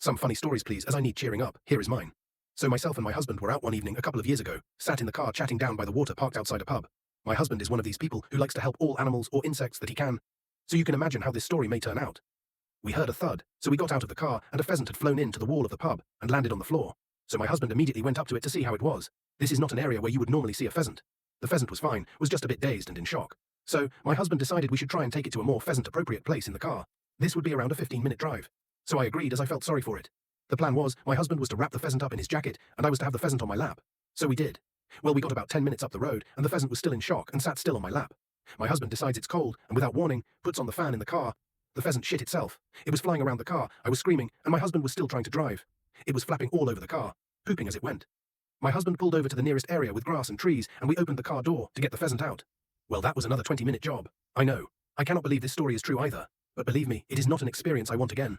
Some funny stories, please, as I need cheering up. Here is mine. So myself and my husband were out one evening a couple of years ago, sat in the car chatting down by the water parked outside a pub. My husband is one of these people who likes to help all animals or insects that he can. So you can imagine how this story may turn out. We heard a thud, so we got out of the car and a pheasant had flown into the wall of the pub and landed on the floor. So my husband immediately went up to it to see how it was. This is not an area where you would normally see a pheasant. The pheasant was fine, was just a bit dazed and in shock. So my husband decided we should try and take it to a more pheasant-appropriate place in the car. This would be around a 15-minute drive. So I agreed as I felt sorry for it. The plan was, my husband was to wrap the pheasant up in his jacket, and I was to have the pheasant on my lap. So we did. Well, we got about 10 minutes up the road, and the pheasant was still in shock and sat still on my lap. My husband decides it's cold, and without warning, puts on the fan in the car. The pheasant shit itself. It was flying around the car, I was screaming, and my husband was still trying to drive. It was flapping all over the car, pooping as it went. My husband pulled over to the nearest area with grass and trees, and we opened the car door to get the pheasant out. Well, that was another 20-minute job. I know. I cannot believe this story is true either. But believe me, it is not an experience I want again.